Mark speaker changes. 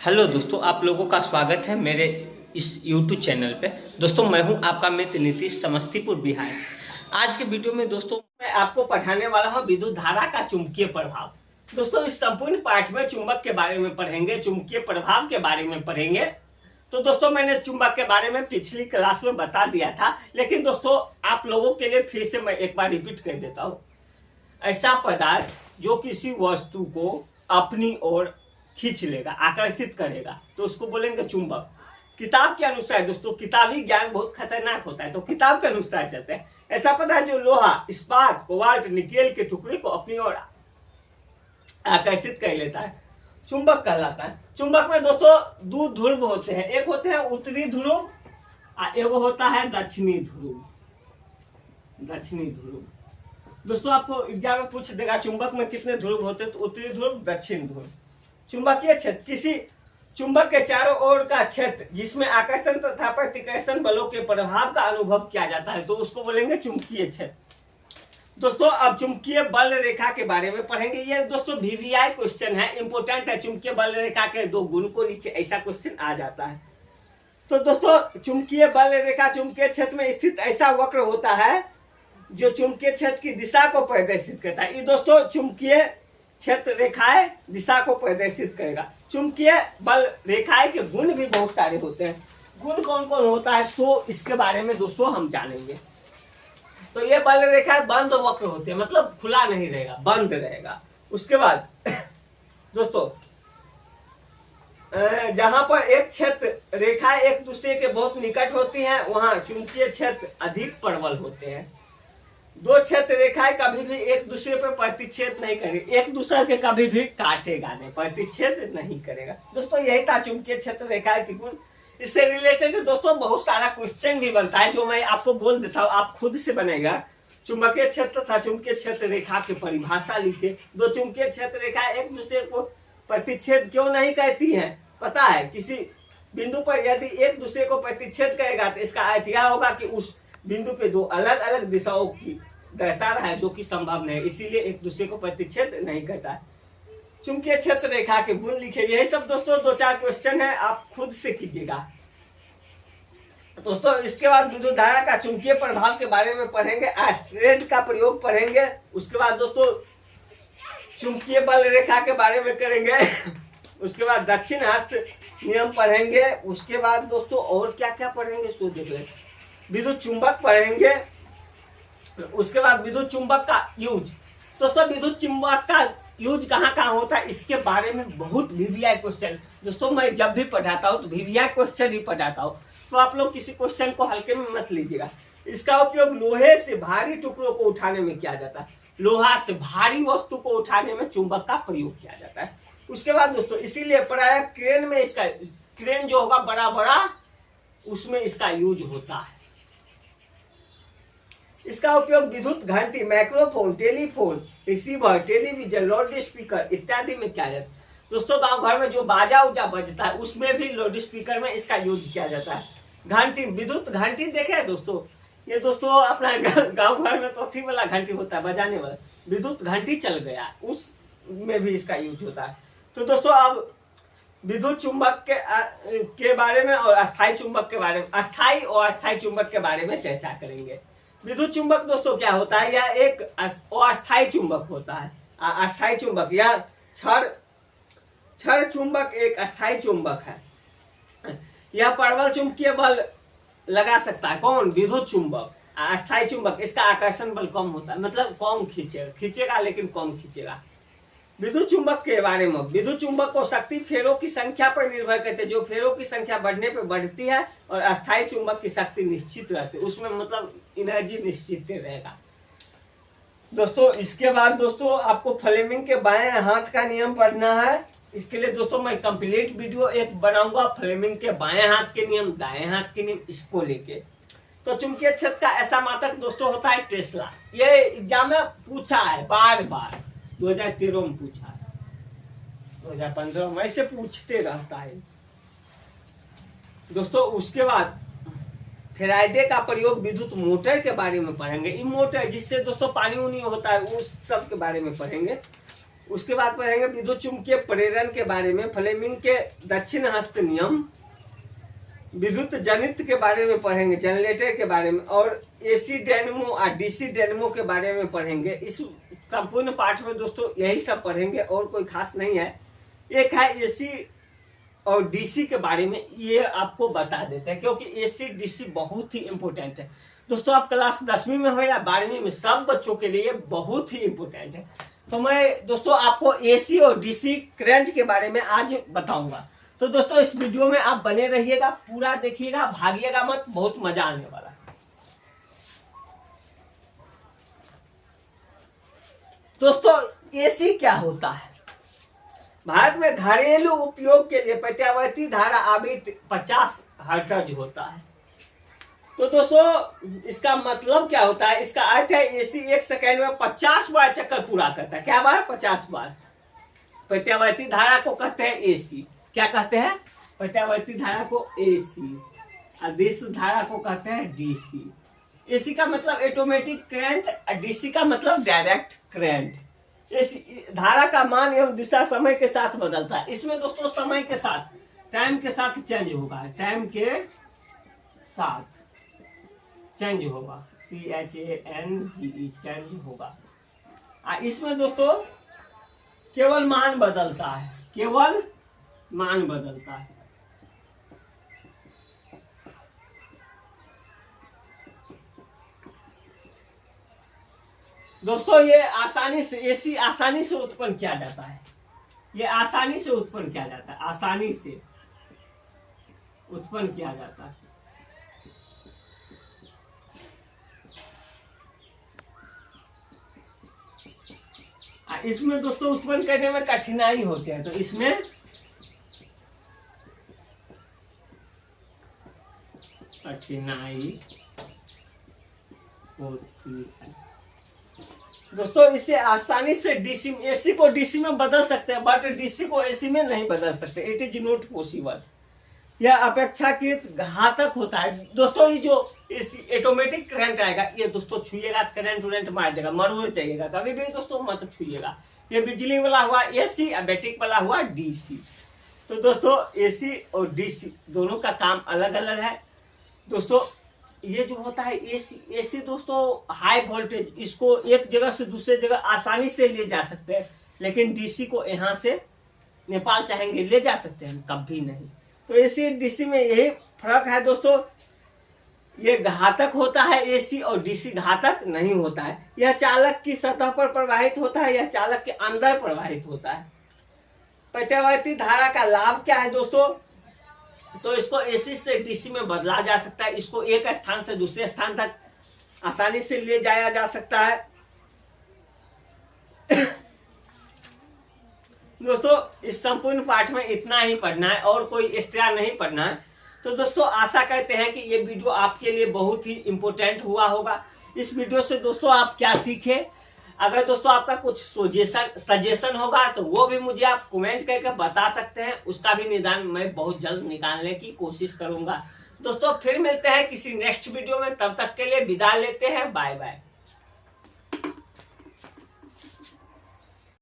Speaker 1: Hello दोस्तों, आप लोगों का स्वागत है मेरे इस YouTube चैनल पे। दोस्तों मैं हूं आपका मित्र नीतीश, समस्तीपुर बिहार। आज के वीडियो में दोस्तों मैं आपको पढ़ाने वाला हूं विद्युत धारा का चुंबकीय प्रभाव। दोस्तों इस संपूर्ण पाठ में चुंबक के बारे में पढ़ेंगे, चुंबकीय प्रभाव के बारे में पढ़ेंगे। तो दोस्तों मैंने चुंबक के बारे में पिछली क्लास में बता दिया था, लेकिन दोस्तों आप लोगों के लिए फिर से मैं एक बार रिपीट कर देता हूँ। ऐसा पदार्थ जो किसी वस्तु को अपनी ओर खींच लेगा, आकर्षित करेगा, तो उसको बोलेंगे चुंबक। किताब के अनुसार दोस्तों, किताबी ज्ञान बहुत खतरनाक होता है, तो किताब के अनुसार चलते हैं। ऐसा पदार्थ जो लोहा, इस्पात, कोबाल्ट, निकेल के टुकड़े को अपनी ओर आकर्षित कर लेता है, चुंबक कहलाता है। चुंबक में दोस्तों दो ध्रुव होते हैं, एक होते हैं उत्तरी ध्रुव और एक होता है दक्षिणी ध्रुव। दक्षिणी ध्रुव दोस्तों आपको एग्जाम में पूछ देगा चुंबक में कितने ध्रुव होते हैं, तो उत्तरी ध्रुव, दक्षिण ध्रुव। चुंबकीय क्षेत्र किसी चुंबक के चारों ओर का क्षेत्र जिसमें आकर्षण तथा प्रतिकर्षण बलों के प्रभाव का अनुभव किया जाता है, तो उसको बोलेंगे चुंबकीय क्षेत्र। दोस्तों अब चुंबकीय बल रेखा के बारे में पढ़ेंगे। ये दोस्तों VVI क्वेश्चन है, इंपोर्टेंट है। चुंबकीय बल रेखा के दो गुण को लिखे, ऐसा क्वेश्चन आ जाता है। तो दोस्तों चुंबकीय बल रेखा चुंबकीय क्षेत्र में स्थित ऐसा वक्र होता है जो चुंबकीय क्षेत्र की दिशा को प्रदर्शित करता है। ये दोस्तों चुंबकीय क्षेत्र रेखाएं दिशा को प्रदर्शित करेगा। चुंबकीय बल रेखाएं के गुण भी बहुत सारे होते हैं। गुण कौन कौन होता है, सो इसके बारे में दोस्तों हम जानेंगे। तो ये बल रेखाएं बंद वक्र होते हैं, मतलब खुला नहीं रहेगा, बंद रहेगा। उसके बाद दोस्तों जहां पर एक क्षेत्र रेखाएं एक दूसरे के बहुत निकट होती हैं, वहां चुंबकीय क्षेत्र अधिक प्रबल होते हैं। दो क्षेत्र रेखाएं कभी भी एक दूसरे पर प्रतिच्छेद नहीं करेगी, एक दूसरे के कभी भी काटेगा नहीं, प्रतिच्छेद नहीं करेगा। दोस्तों यही था चुंबकीय क्षेत्र रेखाएं के गुण। इससे रिलेटेड दोस्तों बहुत सारा क्वेश्चन भी बनता है, जो मैं आपको बोल देता हूँ, आप खुद से बनेगा। चुंबकीय क्षेत्र तथा चुंबकीय क्षेत्र रेखा की परिभाषा लिखे। दो चुंबकीय क्षेत्र रेखाएं एक दूसरे को प्रतिच्छेद क्यों नहीं करती है, पता है? किसी बिंदु पर यदि एक दूसरे को प्रतिच्छेद करेगा तो इसका अर्थ यह होगा कि उस बिंदु पे दो अलग अलग दिशाओं की दर्शा रहा है, जो कि संभव नहीं है, इसीलिए एक दूसरे को प्रतिच्छेद नहीं करता है। चुंबकीय क्षेत्र रेखा के गुण लिखे। यही सब दोस्तों दो चार क्वेश्चन है, आप खुद से कीजिएगा। दोस्तों इसके बाद विद्युत धारा का चुंबकीय प्रभाव के बारे में पढ़ेंगे, एस्ट्रेड का प्रयोग पढ़ेंगे। उसके बाद दोस्तों चुंबकीय बल रेखा के बारे में करेंगे। उसके बाद दक्षिण हस्त नियम पढ़ेंगे। उसके बाद दोस्तों और क्या क्या पढ़ेंगे इसको देख लें। विद्युत चुंबक पढ़ेंगे। उसके बाद विद्युत चुंबक का यूज। दोस्तों विद्युत चुंबक का यूज कहाँ कहाँ होता है, इसके बारे में बहुत VVI क्वेश्चन। दोस्तों मैं जब भी पढ़ाता हूँ तो VVI क्वेश्चन ही पढ़ाता हूँ, तो आप लोग किसी क्वेश्चन को हल्के में मत लीजिएगा। इसका उपयोग लोहे से भारी टुकड़ों को उठाने में किया जाता है। लोहा से भारी वस्तु को उठाने में चुंबक का प्रयोग किया जाता है। उसके बाद दोस्तों इसीलिए प्राय क्रेन में इसका, क्रेन जो होगा बड़ा बड़ा, उसमें इसका यूज होता है। इसका उपयोग विद्युत घंटी, microphone, telephone, receiver, television, loud speaker इत्यादि में किया जाता है। दोस्तों गांव घर में जो बाजा उजा बजता है उसमें भी लाउड स्पीकर में इसका यूज किया जाता है। घंटी, विद्युत घंटी देखे हैं दोस्तों, ये दोस्तों अपना गांव घर में तो अथी वाला घंटी होता है, बजाने वाला। विद्युत घंटी चल गया, उसमें भी इसका यूज होता है। तो दोस्तों अब विद्युत चुंबक के बारे में और अस्थायी चुंबक के बारे में, अस्थायी और अस्थायी चुंबक के बारे में चर्चा करेंगे। विद्युत चुंबक दोस्तों क्या होता है, यह एक अस्थायी चुंबक होता है। अस्थायी चुंबक या क्षण चुंबक एक अस्थायी चुंबक है। यह प्रबल चुंबकीय बल लगा सकता है, कौन? विद्युत चुंबक। अस्थायी चुंबक इसका आकर्षण बल कम होता है, मतलब कम खींचेगा लेकिन कम खींचेगा। विद्युत चुंबक के बारे में, विद्युत चुंबक को शक्ति फेरों की संख्या पर निर्भर करते हैं। जो फेरों की संख्या बढ़ने पर बढ़ती है, और अस्थायी चुंबक की शक्ति निश्चित रहती है, उसमें मतलब एनर्जी निश्चित रहेगा। दोस्तों इसके बाद दोस्तों आपको फ्लेमिंग के बाएं हाथ का नियम पढ़ना है। इसके लिए दोस्तों मैं कंप्लीट वीडियो एक बनाऊंगा, फ्लेमिंग के बाएं हाथ के नियम, दाएं हाथ के नियम, इसको लेके। तो चुंबकीय क्षेत्र का ऐसा मात्रक दोस्तों होता है टेस्ला। ये एग्जाम में पूछा है बार बार, 2013 में पूछा है, 2015 में, ऐसे पूछते रहता है दोस्तों। उसके बाद फेराइडे का प्रयोग विद्युत मोटर के बारे में पढ़ेंगे। ये मोटर जिससे दोस्तों पानी उनी होता है, उस सब के बारे में पढ़ेंगे। उसके बाद पढ़ेंगे विद्युत चुंबकीय प्रेरण के बारे में, फ्लेमिंग के दक्षिण हस्त नियम, विद्युत जनित के बारे में पढ़ेंगे, जनरेटर के बारे में, और एसी डायनेमो और डीसी डायनेमो के बारे में पढ़ेंगे। इस संपूर्ण पाठ में दोस्तों यही सब पढ़ेंगे और कोई खास नहीं है। एक है एसी और डीसी के बारे में, ये आपको बता देते हैं क्योंकि एसी डीसी बहुत ही इंपॉर्टेंट है दोस्तों। आप क्लास 10वीं में हो या 12वीं में, सब बच्चों के लिए बहुत ही इंपॉर्टेंट है। तो मैं दोस्तों आपको एसी और डीसी करंट के बारे में आज बताऊंगा। तो दोस्तों इस वीडियो में आप बने रहिएगा, पूरा देखिएगा, भागिएगा मत, बहुत मजा आने वाला है। दोस्तों एसी क्या होता है? भारत में घरेलू उपयोग के लिए प्रत्यावर्ती धारा आवृत्ति 50 हर्ट्ज होता है। तो दोस्तों इसका मतलब क्या होता है? इसका अर्थ है एसी 1 सेकेंड में 50 बार चक्कर पूरा करता है। क्या बार? 50 बार। प्रत्यावर्ती धारा को कहते हैं एसी। क्या कहते हैं? प्रत्यावर्ती धारा को एसी। अदिश धारा को कहते हैं डीसी। एसी का मतलब ऑटोमेटिक करंट, डीसी का मतलब डायरेक्ट करंट। इस धारा का मान एवं दिशा समय के साथ बदलता है। इसमें दोस्तों समय के साथ, टाइम के साथ चेंज होगा, टाइम के साथ चेंज होगा, CHANGE चेंज होगा। इसमें दोस्तों केवल मान बदलता है, केवल मान बदलता है। दोस्तों ये आसानी से, एसी आसानी से उत्पन्न किया जाता है। ये आसानी से उत्पन्न किया जाता है, आसानी से उत्पन्न किया जाता है। इसमें दोस्तों उत्पन्न करने में कठिनाई होती है, तो इसमें कठिनाई होती है। दोस्तों इसे आसानी से डीसी, एसी को डीसी में बदल सकते हैं, बट डीसी को एसी में नहीं बदल सकते। It is not possible. यह अपेक्षाकृत घातक होता है। दोस्तों ये जो ऑटोमेटिक करंट आएगा, ये दोस्तों छुइएगा करंट उरेंट मार देगा, मरोड़ चाहिएगा, कभी भी दोस्तों मत छुइएगा। ये बिजली वाला हुआ एसी और बैटरी वाला हुआ डीसी। तो दोस्तों एसी और डीसी दोनों का काम अलग अलग है। दोस्तों ये जो होता है एसी दोस्तों हाई वोल्टेज, इसको एक जगह से दूसरे जगह आसानी से ले जा सकते हैं, लेकिन डीसी को यहाँ से नेपाल चाहेंगे ले जा सकते हैं, कभी नहीं। तो एसी डीसी में यही फर्क है दोस्तों। ये घातक होता है एसी और डीसी घातक नहीं होता है। यह चालक की सतह पर प्रवाहित होता है, यह चालक के अंदर प्रवाहित होता है। प्रत्यावर्ती धारा का लाभ क्या है दोस्तों? तो इसको एसी से डीसी में बदला जा सकता है। इसको एक स्थान से दूसरे स्थान तक आसानी से ले जाया जा सकता है। दोस्तों इस संपूर्ण पाठ में इतना ही पढ़ना है और कोई एक्स्ट्रा नहीं पढ़ना है। तो दोस्तों आशा करते हैं कि ये वीडियो आपके लिए बहुत ही इम्पोर्टेंट हुआ होगा। इस वीडियो से दोस्तों आप क्या सीखे? अगर दोस्तों आपका कुछ सजेशन होगा तो वो भी मुझे आप कमेंट करके बता सकते हैं। उसका भी निदान मैं बहुत जल्द निकालने की कोशिश करूंगा। दोस्तों फिर मिलते हैं किसी नेक्स्ट वीडियो में, तब तक के लिए विदा लेते हैं, बाय बाय।